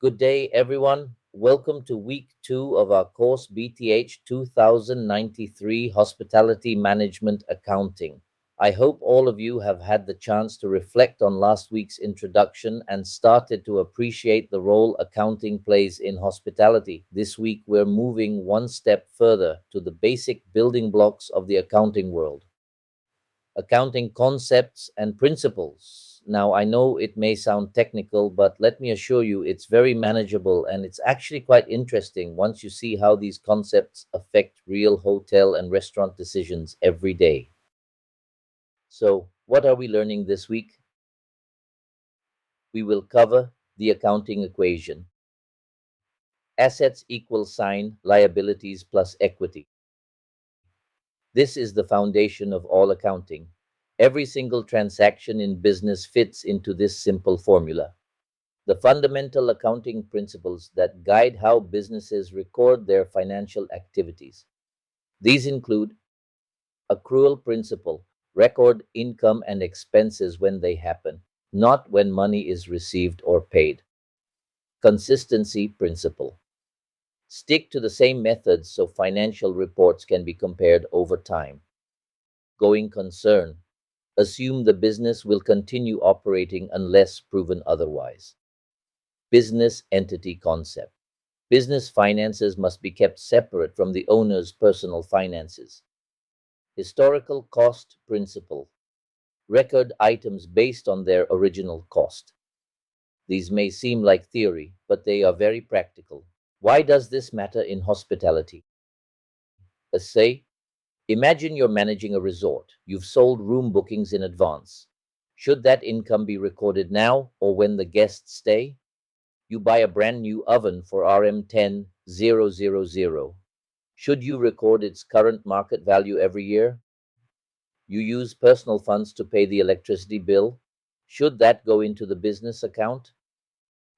Good day, everyone. Welcome to week 2 of our course BTH 2093 Hospitality Management Accounting. I hope all of you have had the chance to reflect on last week's introduction and started to appreciate the role accounting plays in hospitality. This week, we're moving one step further to the basic building blocks of the accounting world. Accounting concepts and principles. Now, I know it may sound technical, but let me assure you it's very manageable and it's actually quite interesting once you see how these concepts affect real hotel and restaurant decisions every day. So, what are we learning this week? We will cover the accounting equation. Assets equal sign liabilities plus equity. This is the foundation of all accounting. Every single transaction in business fits into this simple formula. The fundamental accounting principles that guide how businesses record their financial activities. These include accrual principle, record income and expenses when they happen, not when money is received or paid. Consistency principle. Stick to the same methods so financial reports can be compared over time. Going concern. Assume the business will continue operating unless proven otherwise. Business entity concept. Business finances must be kept separate from the owner's personal finances. Historical cost principle. Record items based on their original cost. These may seem like theory, but they are very practical. Why does this matter in hospitality? Say, imagine you're managing a resort. You've sold room bookings in advance. Should that income be recorded now or when the guests stay? You buy a brand new oven for RM10000. Should you record its current market value every year? You use personal funds to pay the electricity bill. Should that go into the business account?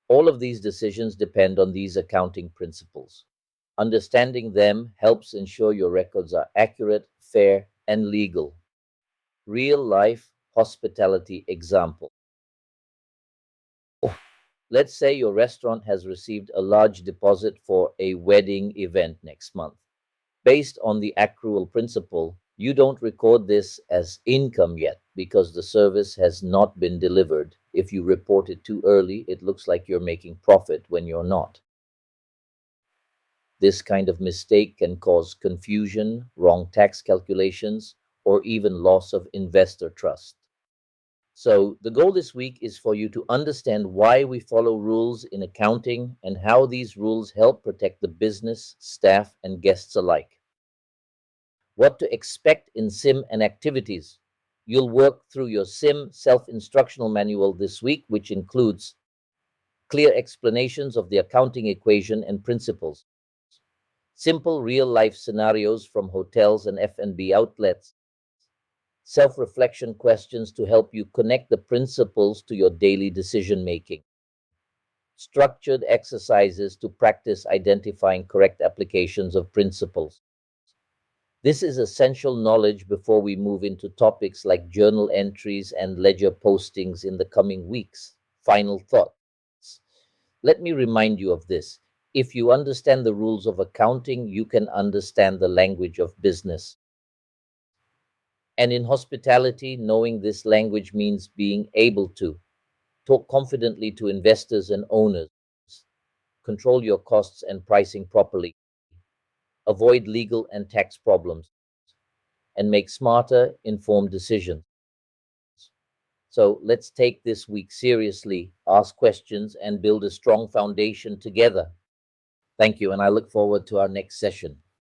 All of these decisions depend on these accounting principles. Understanding them helps ensure your records are accurate, fair, and legal. Real life hospitality example. Let's say your restaurant has received a large deposit for a wedding event next month. Based on the accrual principle, you don't record this as income yet because the service has not been delivered. If you report it too early, it looks like you're making profit when you're not. This kind of mistake can cause confusion, wrong tax calculations, or even loss of investor trust. So, the goal this week is for you to understand why we follow rules in accounting and how these rules help protect the business, staff, and guests alike. What to expect in sim and activities. You'll work through your sim self-instructional manual this week, which includes clear explanations of the accounting equation and principles, simple real-life scenarios from hotels and F&B outlets, self-reflection questions to help you connect the principles to your daily decision-making, structured exercises to practice identifying correct applications of principles. This is essential knowledge before we move into topics like journal entries and ledger postings in the coming weeks. Final thoughts. Let me remind you of this. If you understand the rules of accounting, you can understand the language of business. And in hospitality, knowing this language means being able to talk confidently to investors and owners, control your costs and pricing properly, avoid legal and tax problems, and make smarter, informed decisions. So let's take this week seriously, ask questions, and build a strong foundation together. Thank you, and I look forward to our next session.